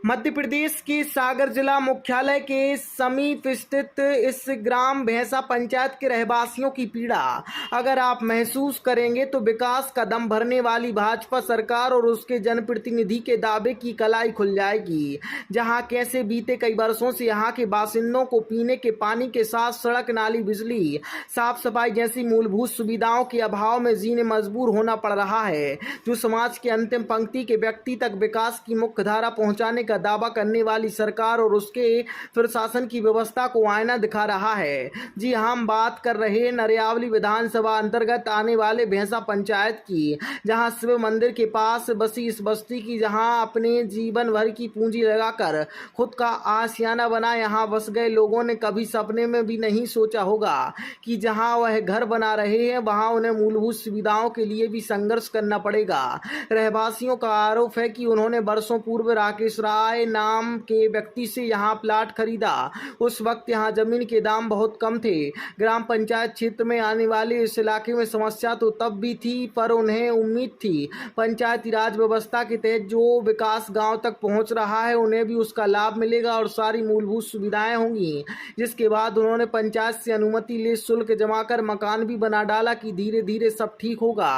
मध्य प्रदेश के सागर जिला मुख्यालय के समीप स्थित इस ग्राम भैंसा पंचायत के रहवासियों की पीड़ा अगर आप महसूस करेंगे तो विकास का दम भरने वाली भाजपा सरकार और उसके जनप्रतिनिधि के दावे की कलाई खुल जाएगी। जहां कैसे बीते कई वर्षों से यहां के बासिंदों को पीने के पानी के साथ सड़क, नाली, बिजली, साफ सफाई जैसी मूलभूत सुविधाओं के अभाव में जीने मजबूर होना पड़ रहा है, जो समाज के अंतिम पंक्ति के व्यक्ति तक विकास की मुख्य धारा पहुंचाने का दावा करने वाली सरकार और उसके प्रशासन की व्यवस्था को आईना दिखा रहा है। जी हम बात कर रहे हैं नरियावली विधानसभा अंतर्गत आने वाले भैंसा पंचायत की, जहां शिव मंदिर के पास बसी इस बस्ती की, जहां अपने जीवन भर की पूंजी लगाकर खुद का आशियाना बना यहां बस गए लोगों ने कभी सपने में भी नहीं सोचा होगा कि जहां वह घर बना रहे हैं वहां उन्हें मूलभूत सुविधाओं के लिए भी संघर्ष करना पड़ेगा। रहवासियों का आरोप है कि उन्होंने वर्षों पूर्व राकेश राय नाम के व्यक्ति से यहां प्लाट खरीदा। उस वक्त यहां जमीन के दाम बहुत कम थे। ग्राम पंचायत क्षेत्र में आने वाले इस इलाके में समस्या तो तब भी थी, पर उन्हें उम्मीद थी पंचायती राज व्यवस्था के तहत जो विकास गांव तक पहुंच रहा है उन्हें भी उसका लाभ मिलेगा और सारी मूलभूत सुविधाएं होंगी। जिसके बाद उन्होंने पंचायत से अनुमति ले शुल्क जमा कर मकान भी बना डाला कि धीरे धीरे सब ठीक होगा।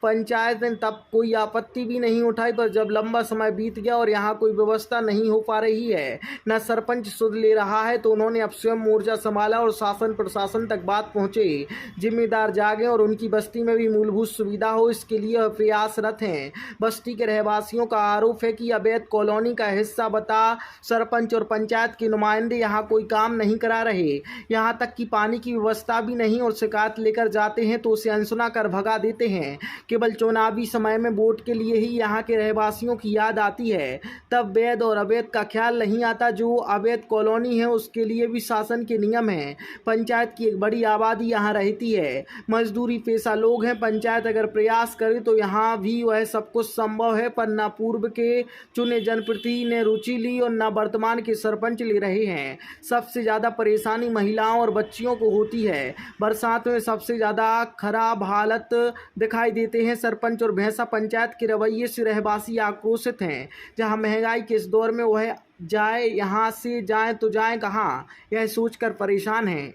पंचायत ने तब कोई आपत्ति भी नहीं उठाई, पर जब लंबा समय बीत गया और यहाँ कोई व्यवस्था नहीं हो पा रही है, न सरपंच सुध ले रहा है, तो उन्होंने अब स्वयं मोर्चा संभाला और शासन प्रशासन तक बात पहुंचे। जिम्मेदार जागे और उनकी बस्ती में भी मूलभूत सुविधा हो, इसके लिए वह प्रयासरत हैं। बस्ती के रहवासियों का आरोप है कि अवैध कॉलोनी का हिस्सा बता सरपंच और पंचायत के नुमाइंदे यहाँ कोई काम नहीं करा रहे। यहाँ तक कि पानी की व्यवस्था भी नहीं और शिकायत लेकर जाते हैं तो उसे अनसुना कर भगा देते हैं। केवल चुनावी समय में वोट के लिए ही यहाँ के रहवासियों की याद आती है, तब वैध और अवैध का ख्याल नहीं आता। जो अवैध कॉलोनी है उसके लिए भी शासन के नियम हैं। पंचायत की एक बड़ी आबादी यहाँ रहती है, मजदूरी पेशा लोग हैं। पंचायत अगर प्रयास करे तो यहाँ भी वह सब कुछ संभव है, पर न पूर्व के चुने जनप्रतिनिधि ने रुचि ली और न वर्तमान के सरपंच ले रहे हैं। सबसे ज़्यादा परेशानी महिलाओं और बच्चियों को होती है। बरसात में सबसे ज़्यादा खराब हालत दिखाई देते हैं। सरपंच और भैंसा पंचायत के रवैये से रहवासी आक्रोशित हैं। जहां महंगाई के इस दौर में वह जाए यहाँ से जाए तो जाए कहाँ, यह सोचकर परेशान हैं।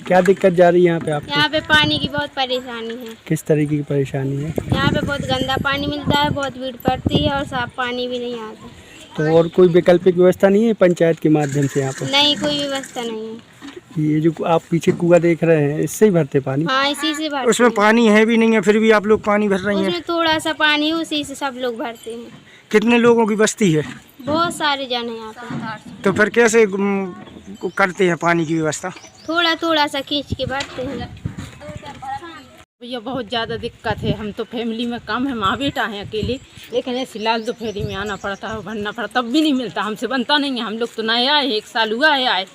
क्या दिक्कत जा रही है यहाँ पे आपको? यहाँ पे पानी की बहुत परेशानी है। किस तरीके की परेशानी है? यहाँ पे बहुत गंदा पानी मिलता है, बहुत भीड़ पड़ती है और साफ पानी भी नहीं आता। तो और कोई वैकल्पिक व्यवस्था नहीं है पंचायत के माध्यम से यहाँ पर? नहीं, कोई व्यवस्था नहीं है। ये जो आप पीछे कुआं देख रहे हैं इससे ही भरते पानी? हाँ, इसी से भरते उसमें हैं। पानी है भी नहीं है फिर भी आप लोग पानी भर रही हैं? उसमें थोड़ा सा पानी है, उसी से सब लोग भरते हैं। कितने लोगों की बस्ती है? बहुत सारे जन हैं यहाँ पे। तो फिर कैसे करते हैं पानी की व्यवस्था? थोड़ा थोड़ा सा खींच के भरते हैं। भैया बहुत ज़्यादा दिक्कत है। हम तो फैमिली में कम है, माँ बेटा हैं अकेले, लेकिन ऐसी लाल दोपहरी में आना पड़ता है, भरना पड़ता, तब भी नहीं मिलता। हमसे बनता नहीं है। हम लोग तो नए आए, 1 साल हुआ है आए,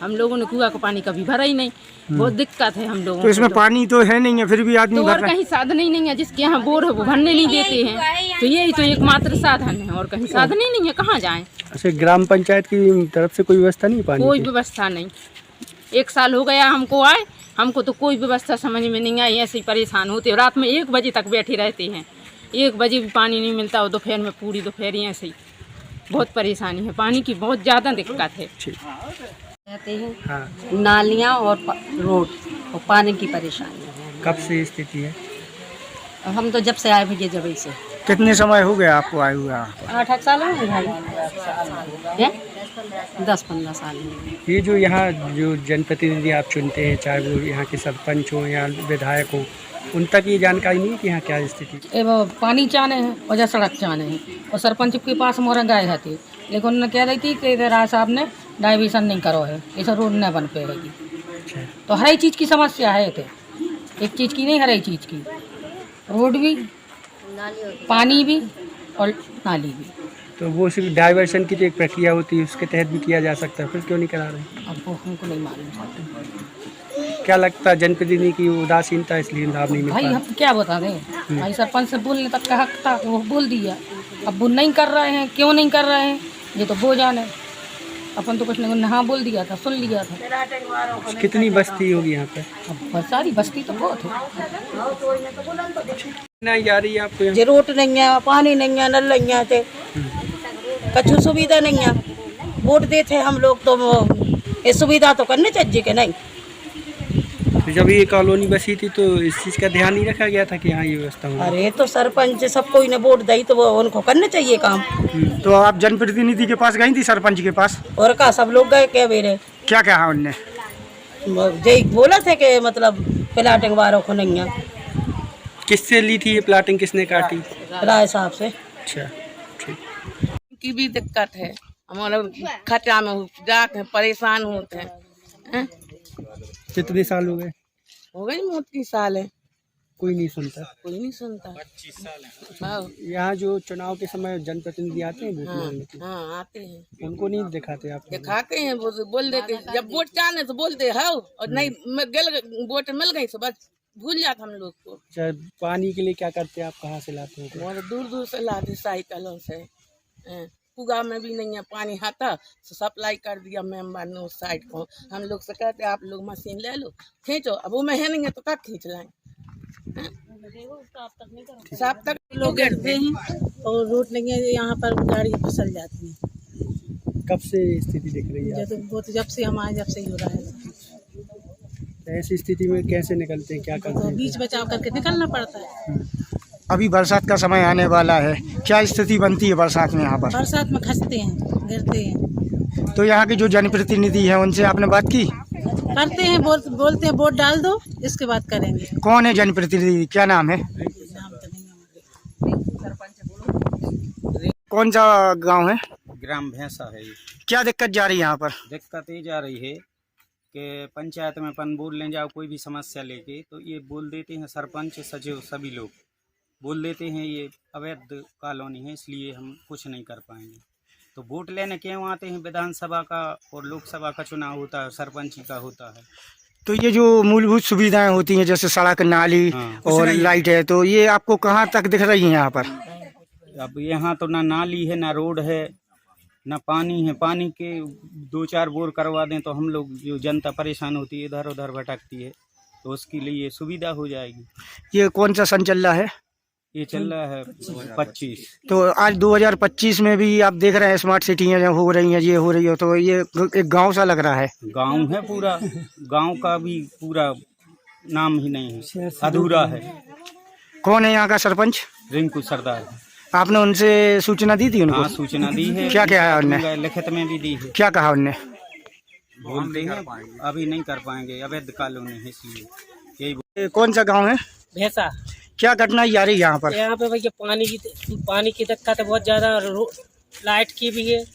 हम लोगों ने कुआं का पानी कभी भरा ही नहीं। बहुत दिक्कत है हम लोगों को। तो इसमें पानी तो है नहीं है फिर भी आदमी तो भर और रहे हैं? कहीं साधन ही नहीं है। जिसके यहाँ बोर है वो भरने नहीं देते हैं, तो यही तो एकमात्र साधन है, और कहीं साधन ही नहीं है, कहाँ जाएं? अच्छा, ग्राम पंचायत की तरफ से कोई व्यवस्था नहीं है पानी कोई की? व्यवस्था नहीं। 1 साल हो गया हमको आए, हमको तो कोई व्यवस्था समझ में नहीं आई। ऐसे ही परेशान होते, रात में 1 बजे तक बैठे रहते हैं। 1 बजे भी पानी नहीं मिलता, और दोपहर में पूरी दोपहर ऐसे ही बहुत परेशानी है। पानी की बहुत ज़्यादा दिक्कत है। रहते हैं। हाँ। नालियाँ और रोड और पानी की परेशानी है। कब से स्थिति है? हम तो जब से आए भैया, जब से। कितने समय हो गया आपको आए हुए? 8 साल हो गए भाई। 10-15 साल हो गए। ये जो यहाँ जो जनप्रतिनिधि आप चुनते हैं, चाहे वो यहाँ के सरपंच हो या विधायक हो, उन तक ये जानकारी नहीं है कि यहाँ क्या स्थिति है। ए वो पानी चाहने हैं और या सड़क चाहने हैं और सरपंच के पास मोरा गए थे, लेकिन उन्होंने कह रही थी कि राय साहब ने डाइवर्सन नहीं करो है, ऐसा रोड न बन पाएगी। तो हर एक चीज़ की समस्या है, थे एक चीज़ की नहीं, हर एक चीज़ की, रोड भी, पानी भी और नाली भी। तो वो सिर्फ डाइवर्शन की जो एक प्रक्रिया होती है उसके तहत भी किया जा सकता है, फिर क्यों नहीं करा रहे? अब वो हमको नहीं मालूम। क्या लगता है जनप्रतिनिधि की उदासीनता इसलिए लाभ नहीं मिल भाई पा हम क्या बता दें, भाई सरपंच से बोलने तक का हक था, वो बोल दिया, अब वो नहीं कर रहे हैं, क्यों नहीं कर रहे हैं ये तो वो जाने। अपन तो कुछ नहीं, हाँ बोल दिया था, सुन लिया था। रहे? कितनी बस्ती होगी यहाँ पे? अब बहुत सारी बस्ती तो बहुत है। नहीं जा रही है आपको यहाँ? जे रोड नहीं है, पानी नहीं है, नल नहीं है, थे कछु सुविधा नहीं है। वोट देते हम लोग तो ये सुविधा तो करनी चाहिए कि नहीं। तो जब ये कॉलोनी बसी थी तो इस चीज़ का ध्यान नहीं रखा गया था कि यहाँ ये व्यवस्था हो? अरे तो सरपंच सब कोई ने वोट दी तो वो उनको करना चाहिए काम। तो आप जनप्रतिनिधि के पास गई थी, सरपंच के पास? और का सब लोग गए क्या मेरे, क्या कहा उनने? जय बोला थे कि मतलब प्लाटिंग वालों को नहीं है। किससे ली थी ये प्लाटिंग, किसने काटी? राय साहब से। अच्छा ठीक। की भी दिक्कत है, हमारा खर्चा में जाके परेशान होते हैं। कितने साल हो गए? हो गई मोटी साल है, कोई नहीं सुनता। कोई नहीं सुनता। 25 साल है। यहाँ जो चुनाव के समय जनप्रतिनिधि आते हैं वोट मांगने के, हाँ आते हैं, उनको नहीं दिखाते आप? दिखाते हैं, वो बोल देते हैं। जब वोट चाहने तो बोलते हो, और नहीं वोट मिल गई तो बस भूल जाते हम लोग को। अच्छा, पानी के लिए क्या करते हैं आप, कहाँ से लाते हो? बहुत दूर दूर से लाते साइकिलों से। कुआ में भी नहीं है पानी, आता तो सप्लाई कर दिया मेंबर ने उस साइड को। हम लोग से कहते आप लोग मशीन ले लो खींचो, अब वो में है नहीं है तो कब खींच लाएं? साफ तक लोग गिरते हैं और रोड नहीं है, यहाँ पर गाड़ी फिसल जाती है। कब से स्थिति दिख रही है? जब से हमारे जब से ही हो रहा है। ऐसी स्थिति में कैसे निकलते हैं, क्या करते तो हैं? बीच बचाव करके निकलना पड़ता है। अभी बरसात का समय आने वाला है, क्या स्थिति बनती है बरसात में यहाँ पर? बरसात में खसते हैं, गिरते हैं। तो यहाँ के जो जनप्रतिनिधि हैं उनसे आपने बात की? करते हैं, बोलते हैं वोट डाल दो, इसके बाद करेंगे। कौन है जनप्रतिनिधि, क्या नाम है? नाम तो नहीं हमारे। कौन सा गांव है? ग्राम भैंसा है। क्या दिक्कत जा रही है यहाँ पर? दिक्कत ये जा रही है कि पंचायत में अपन बोल लें जाओ कोई भी समस्या लेके, तो ये बोल देते हैं सरपंच सचिव सभी लोग बोल देते हैं ये अवैध कॉलोनी है, इसलिए हम कुछ नहीं कर पाएंगे। तो वोट लेने क्यों आते हैं? विधानसभा का और लोकसभा का चुनाव होता है, सरपंची का होता है। तो ये जो मूलभूत सुविधाएं होती हैं जैसे सड़क, नाली और लाइट है, तो ये आपको कहाँ तक दिख रही है यहाँ पर? अब यहाँ तो ना नाली है, ना रोड है, ना पानी है। पानी के 2-4 बोर करवा दें तो हम लोग जो जनता परेशान होती है, इधर उधर भटकती है, तो उसके लिए सुविधा हो जाएगी। ये कौन सा सन चल रहा है? ये चल रहा है 25। तो आज 2025 में भी आप देख रहे हैं स्मार्ट सिटियाँ जो हो रही हैं, ये हो रही है, तो ये एक गांव सा लग रहा है। गांव है पूरा, गांव का भी पूरा नाम ही नहीं है, अधूरा है। कौन है यहाँ का सरपंच? रिंकू सरदार। आपने उनसे सूचना दी थी उनको? हाँ सूचना दी है। क्या क्या है उनने? लिखित में भी दी है। क्या कहा उनने? बोलते हैं अभी नहीं कर पाएंगे, अवैध कॉलोनी है, इसलिए यही। कौन सा गाँव है? भैंसा। क्या घटना आ रही है यहाँ पर? यहाँ पे भैया पानी की दिक्कत है बहुत ज़्यादा, लाइट की भी है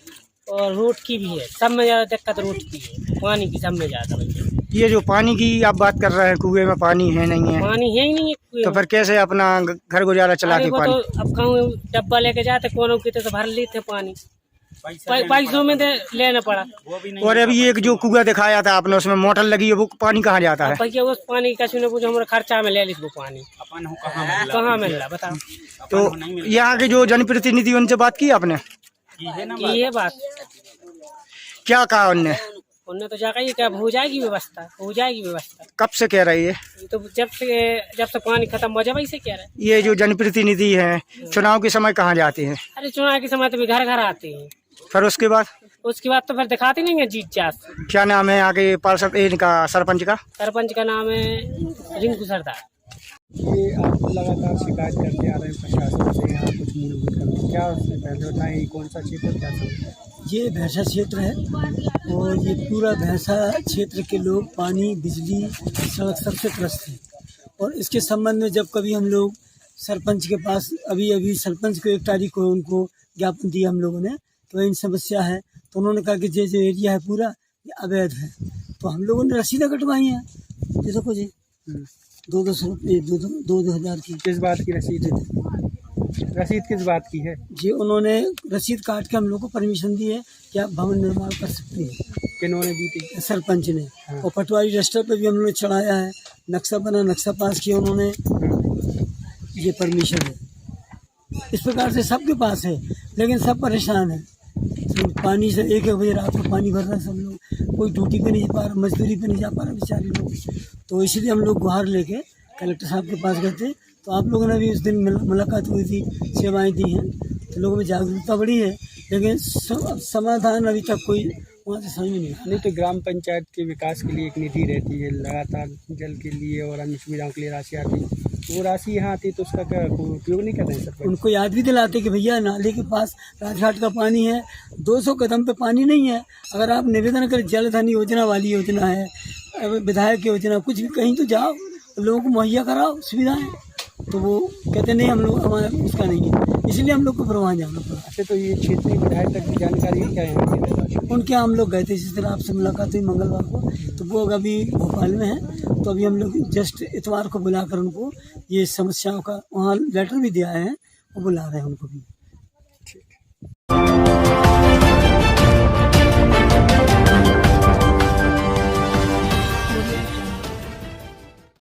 और रोड की भी है। सब में ज़्यादा दिक्कत रोड की है, पानी की सब में ज़्यादा भैया। ये जो पानी की आप बात कर रहे हैं, कुएं में पानी है नहीं है? पानी है ही नहीं है कुएं तो में। फिर कैसे अपना घर गुजारा चलाते पानी? तो अब कहूँ डब्बा लेके जाते कोनो की तो भर लेते पानी, पैसों में लेना पड़ा। और अभी एक जो कुआं दिखाया था आपने, उसमें मोटर लगी है, वो पानी कहाँ जाता है? भैया उस पानी का ने पूछो, हमारे खर्चा में ले ली वो पानी, कहाँ मिल रहा बताओ। तो यहाँ के जो जनप्रतिनिधि उनसे बात की आपने? की है बात। क्या कहा उनने? उन्होंने तो जाकर ये क्या हो जाएगी व्यवस्था, हो जाएगी व्यवस्था। कब से कह रही है? तो जब से पानी खत्म हो जाए वैसे कह रहे हैं। ये जो जनप्रतिनिधि हैं चुनाव के समय कहाँ जाते हैं? अरे चुनाव के समय तो भी घर घर आते हैं, फिर उसके बाद तो फिर दिखाते नहीं है जीत जात। क्या नाम है आगे पार्षद इनका, सरपंच का? सरपंच का नाम है रिंकू सरदार। ये आप लगातार शिकायत करते आ रहे हैं प्रशासन से, यहाँ कुछ मूलभूत करना, क्या उससे पहले बताएं ये कौन सा क्षेत्र, क्या सब? ये भैंसा क्षेत्र है और ये पूरा भैंसा क्षेत्र के लोग पानी, बिजली, सड़क सबसे त्रस्त हैं और इसके संबंध में जब कभी हम लोग सरपंच के पास अभी सरपंच को 1 तारीख को उनको ज्ञापन दिया हम लोगों ने, तो इन समस्या है, तो उन्होंने कहा कि जो एरिया है पूरा ये अवैध है। तो हम लोगों ने रसीदें कटवाई हैं, ये देखो जी 200 रुपये 2,000 की। किस बात की रसीद है? रसीद किस बात की है? जी उन्होंने रसीद काट के हम लोग को परमिशन दी है कि आप भवन निर्माण कर सकते हैं। किन्होंने दी थी? सरपंच ने। और पटवारी रजिस्टर पे भी हम लोग ने चढ़ाया है, नक्शा बना, नक्शा पास किया उन्होंने, ये परमिशन है। इस प्रकार से सबके पास है, लेकिन सब परेशान है। पानी से 1-1 बजे रात को पानी भर रहा है सब लोग, कोई ड्यूटी पे नहीं जा पा रहा, मजदूरी पे नहीं जा पा रहा बेचारे लोग। तो इसलिए हम लोग गुहार लेके कलेक्टर साहब के पास गए थे, तो आप लोगों ने भी उस दिन मुलाकात हुई थी, सेवाएं दी हैं, तो लोगों में जागरूकता बढ़ी है, लेकिन समाधान अभी तक कोई वहाँ से समझ में नहीं आया। नहीं तो ग्राम पंचायत के विकास के लिए एक निधि रहती है, लगातार जल के लिए और अन्य सुविधाओं के लिए राशि आती है, तो वो राशि यहाँ आती है, तो उसका क्या उपयोग नहीं कर रहे हैं सरपंच? उनको याद भी दिलाते कि भैया नाले के पास राजघाट का पानी है, 200 कदम पे पानी नहीं है। अगर आप निवेदन करें, जलधन योजना वाली योजना है, विधायक योजना, कुछ भी कहीं तो जाओ, लोगों को मुहैया कराओ सुविधाएं, तो वो कहते नहीं हम लोग हमारा उसका नहीं है, इसलिए हम लोग को परवाह जाना पड़ा। अच्छा, तो ये क्षेत्रीय विधायक तक की जानकारी है क्या है? उनके हम लोग गए थे, जिस तरह आपसे मुलाकात हुई मंगलवार को, तो वो अभी भोपाल में है, तो अभी हम लोग जस्ट इतवार को बुलाकर उनको ये समस्याओं का वहाँ लेटर भी दिया है, वो बुला रहे हैं उनको भी।